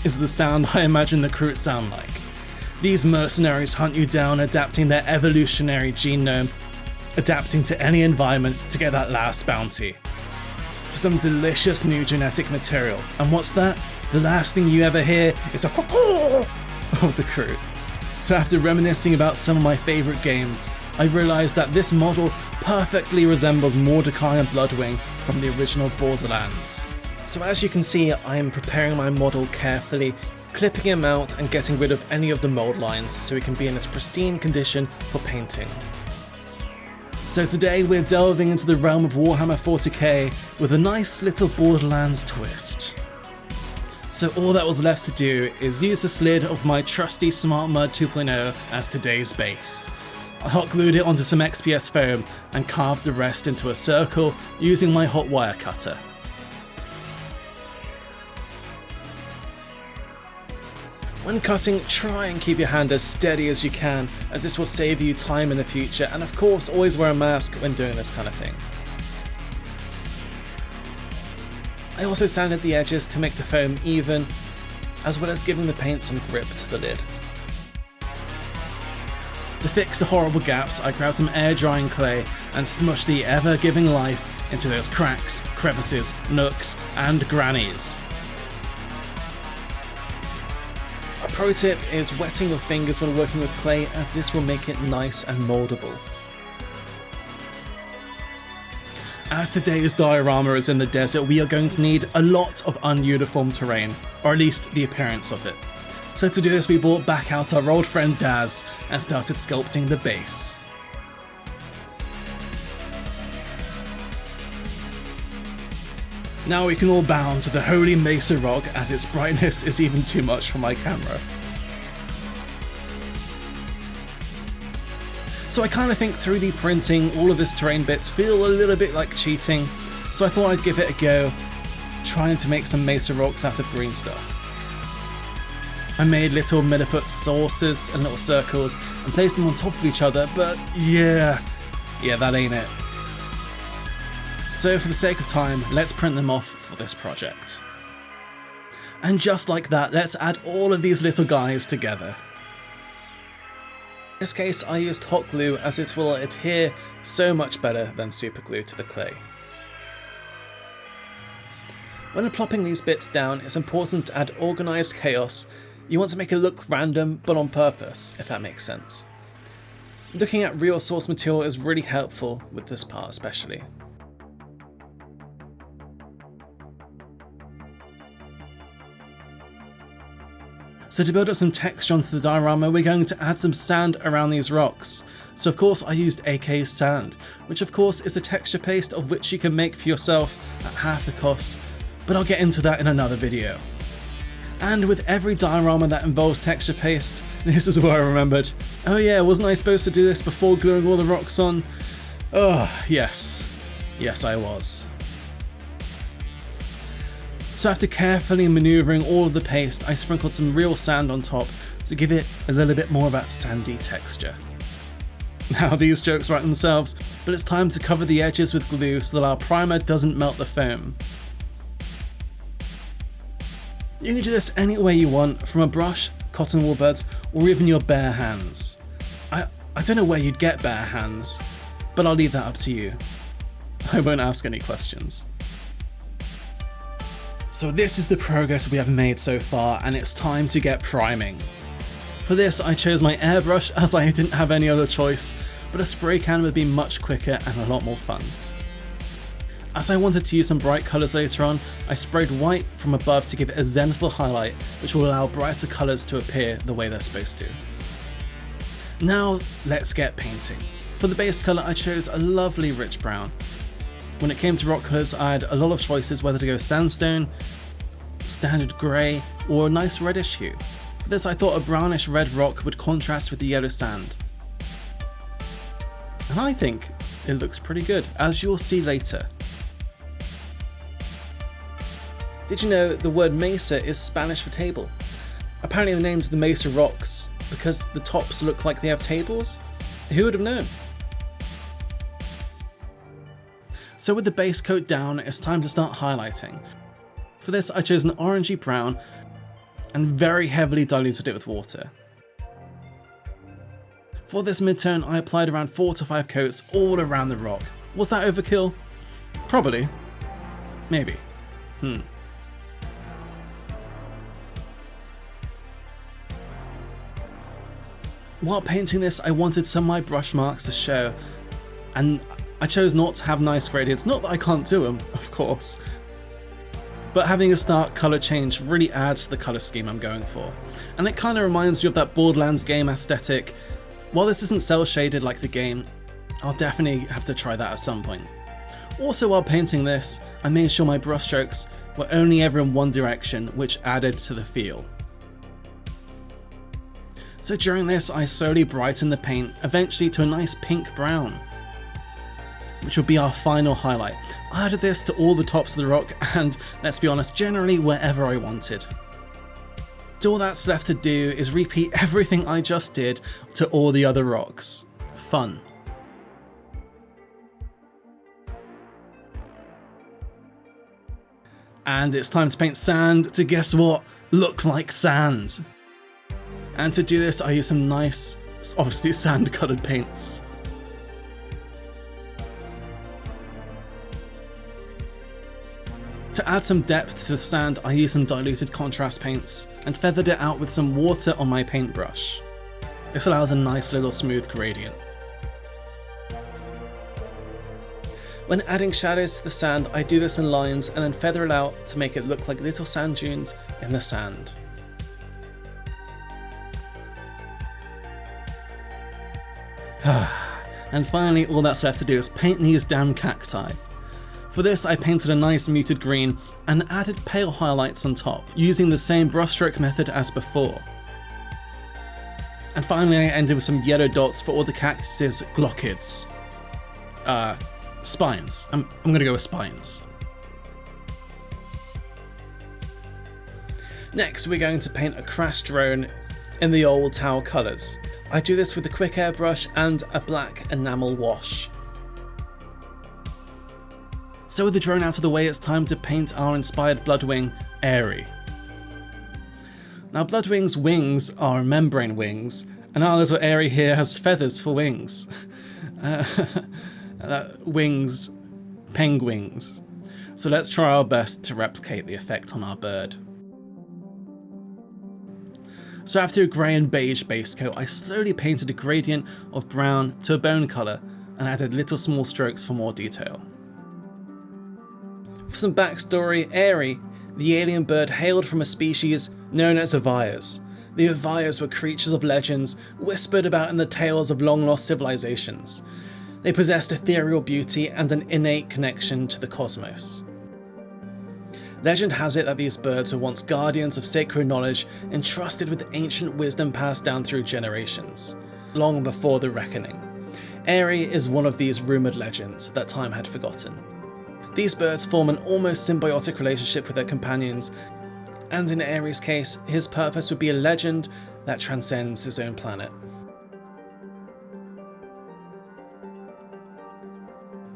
is the sound I imagine the Kroot sound like. These mercenaries hunt you down, adapting their evolutionary genome, adapting to any environment to get that last bounty. For some delicious new genetic material. And what's that? The last thing you ever hear is a caw of the Kroot. So after reminiscing about some of my favourite games, I realised that this model perfectly resembles Mordecai and Bloodwing from the original Borderlands. So as you can see, I am preparing my model carefully, clipping him out and getting rid of any of the mould lines so he can be in its pristine condition for painting. So today we're delving into the realm of Warhammer 40k with a nice little Borderlands twist. So all that was left to do is use the slid of my trusty Smart Mud 2.0 as today's base. I hot glued it onto some XPS foam and carved the rest into a circle using my hot wire cutter. When cutting, try and keep your hand as steady as you can, as this will save you time in the future, and of course always wear a mask when doing this kind of thing. I also sanded the edges to make the foam even, as well as giving the paint some grip to the lid. To fix the horrible gaps, I grabbed some air drying clay and smushed the ever giving life into those cracks, crevices, nooks and grannies. A pro tip is wetting your fingers when working with clay, as this will make it nice and mouldable. As today's diorama is in the desert, we are going to need a lot of ununiform terrain, or at least the appearance of it. So to do this, we brought back out our old friend Daz and started sculpting the base. Now we can all bow to the holy Mesa rock, as its brightness is even too much for my camera. So I kind of think 3D printing all of this terrain bits feel a little bit like cheating, so I thought I'd give it a go, trying to make some Mesa rocks out of green stuff. I made little milliput saucers and little circles and placed them on top of each other, but yeah, that ain't it. So for the sake of time, let's print them off for this project. And just like that, let's add all of these little guys together. In this case, I used hot glue, as it will adhere so much better than super glue to the clay. When plopping these bits down, it's important to add organised chaos. You want to make it look random, but on purpose, if that makes sense. Looking at real source material is really helpful with this part especially. So to build up some texture onto the diorama, we're going to add some sand around these rocks. So of course I used AK sand, which of course is a texture paste of which you can make for yourself at half the cost, but I'll get into that in another video. And with every diorama that involves texture paste, this is where I remembered, oh yeah, wasn't I supposed to do this before gluing all the rocks on? Oh, yes I was. So after carefully manoeuvring all of the paste, I sprinkled some real sand on top to give it a little bit more of that sandy texture. Now these jokes write themselves, but it's time to cover the edges with glue so that our primer doesn't melt the foam. You can do this any way you want, from a brush, cotton wool buds, or even your bare hands. I don't know where you'd get bare hands, but I'll leave that up to you. I won't ask any questions. So this is the progress we have made so far, and it's time to get priming. For this I chose my airbrush, as I didn't have any other choice, but a spray can would be much quicker and a lot more fun. As I wanted to use some bright colours later on, I sprayed white from above to give it a zenithal highlight, which will allow brighter colours to appear the way they're supposed to. Now let's get painting. For the base colour I chose a lovely rich brown. When it came to rock colours, I had a lot of choices whether to go sandstone, standard grey, or a nice reddish hue. For this I thought a brownish red rock would contrast with the yellow sand. And I think it looks pretty good, as you'll see later. Did you know the word Mesa is Spanish for table? Apparently the name's the Mesa rocks because the tops look like they have tables? Who would have known? So with the base coat down, it's time to start highlighting. For this I chose an orangey brown, and very heavily diluted it with water. For this mid-tone, I applied around 4 to 5 coats all around the rock. Was that overkill? Probably. Maybe. While painting this, I wanted some of my brush marks to show, and I chose not to have nice gradients. Not that I can't do them, of course, but having a stark colour change really adds to the colour scheme I'm going for, and it kind of reminds me of that Borderlands game aesthetic. While this isn't cel shaded like the game, I'll definitely have to try that at some point. Also, while painting this, I made sure my brushstrokes were only ever in one direction, which added to the feel. So during this, I slowly brightened the paint, eventually to a nice pink brown, which would be our final highlight. I added this to all the tops of the rock, and let's be honest, generally wherever I wanted. So all that's left to do is repeat everything I just did to all the other rocks. Fun. And it's time to paint sand to, guess what, look like sand. And to do this, I use some nice, obviously sand coloured paints. To add some depth to the sand, I used some diluted contrast paints and feathered it out with some water on my paintbrush. This allows a nice little smooth gradient. When adding shadows to the sand, I do this in lines and then feather it out to make it look like little sand dunes in the sand. And finally, all that's left to do is paint these damn cacti. For this, I painted a nice muted green and added pale highlights on top, using the same brushstroke method as before. And finally, I ended with some yellow dots for all the cactus's glockids. Spines. I'm gonna go with spines. Next, we're going to paint a crash drone in the old tower colours. I do this with a quick airbrush and a black enamel wash. So with the drone out of the way, it's time to paint our inspired Bloodwing, Airy. Now Bloodwing's wings are membrane wings, and our little Airy here has feathers for wings. Wings, penguins. So let's try our best to replicate the effect on our bird. So after a grey and beige base coat, I slowly painted a gradient of brown to a bone colour and added little small strokes for more detail. For some backstory, Airy, the alien bird, hailed from a species known as Avayas. The Avayas were creatures of legends whispered about in the tales of long-lost civilizations. They possessed ethereal beauty and an innate connection to the cosmos. Legend has it that these birds were once guardians of sacred knowledge entrusted with ancient wisdom passed down through generations, long before the Reckoning. Airy is one of these rumoured legends that time had forgotten. These birds form an almost symbiotic relationship with their companions, and in Airy's case, his purpose would be a legend that transcends his own planet.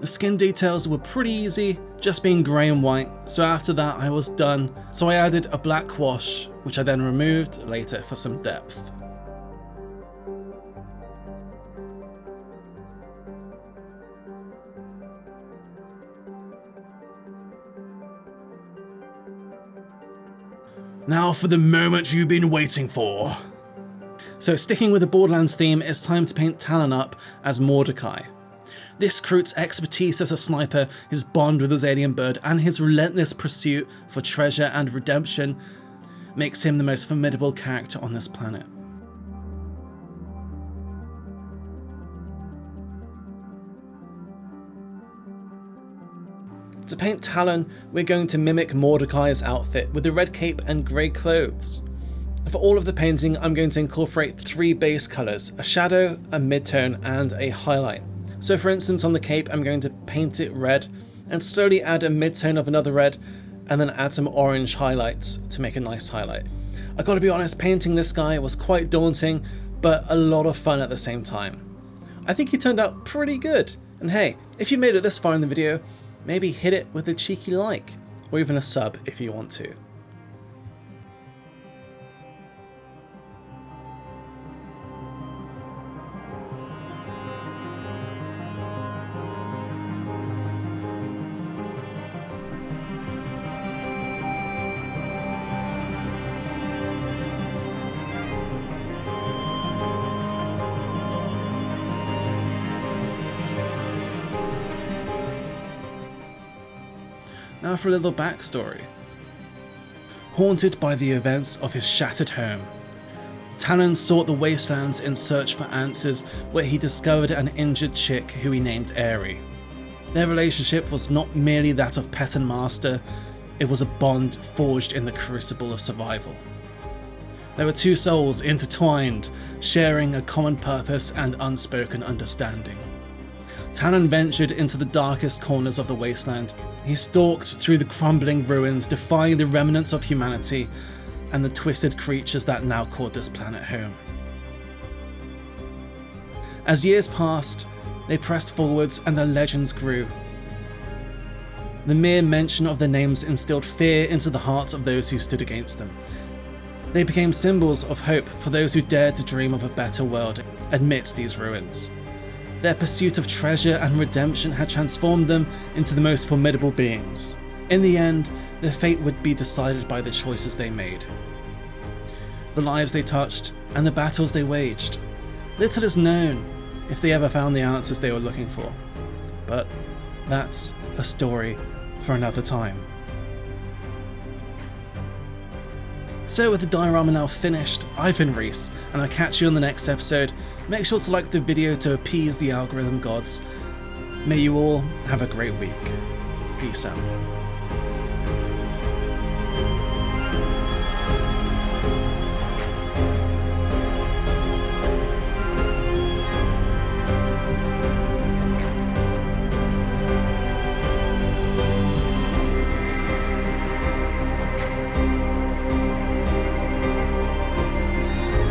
The skin details were pretty easy, just being grey and white, so after that I was done, so I added a black wash, which I then removed later for some depth. Now for the moment you've been waiting for. So sticking with the Borderlands theme, it's time to paint Talon up as Mordecai. This Kroot's expertise as a sniper, his bond with his alien bird, and his relentless pursuit for treasure and redemption makes him the most formidable character on this planet. To paint Talon, we're going to mimic Mordecai's outfit with the red cape and grey clothes. For all of the painting, I'm going to incorporate 3 base colours, a shadow, a midtone, and a highlight. So for instance, on the cape, I'm going to paint it red and slowly add a midtone of another red and then add some orange highlights to make a nice highlight. I gotta be honest, painting this guy was quite daunting, but a lot of fun at the same time. I think he turned out pretty good. And hey, if you made it this far in the video, maybe hit it with a cheeky like, or even a sub if you want to. Now for a little backstory. Haunted by the events of his shattered home, Talon sought the wastelands in search for answers, where he discovered an injured chick who he named Aerie. Their relationship was not merely that of pet and master, it was a bond forged in the crucible of survival. There were two souls intertwined, sharing a common purpose and unspoken understanding. Talon ventured into the darkest corners of the wasteland. He stalked through the crumbling ruins, defying the remnants of humanity and the twisted creatures that now called this planet home. As years passed, they pressed forwards and their legends grew. The mere mention of their names instilled fear into the hearts of those who stood against them. They became symbols of hope for those who dared to dream of a better world amidst these ruins. Their pursuit of treasure and redemption had transformed them into the most formidable beings. In the end, their fate would be decided by the choices they made, the lives they touched, and the battles they waged. Little is known if they ever found the answers they were looking for, but that's a story for another time. So with the diorama now finished, I've been Reese, and I'll catch you on the next episode. Make sure to like the video to appease the algorithm gods. May you all have a great week. Peace out.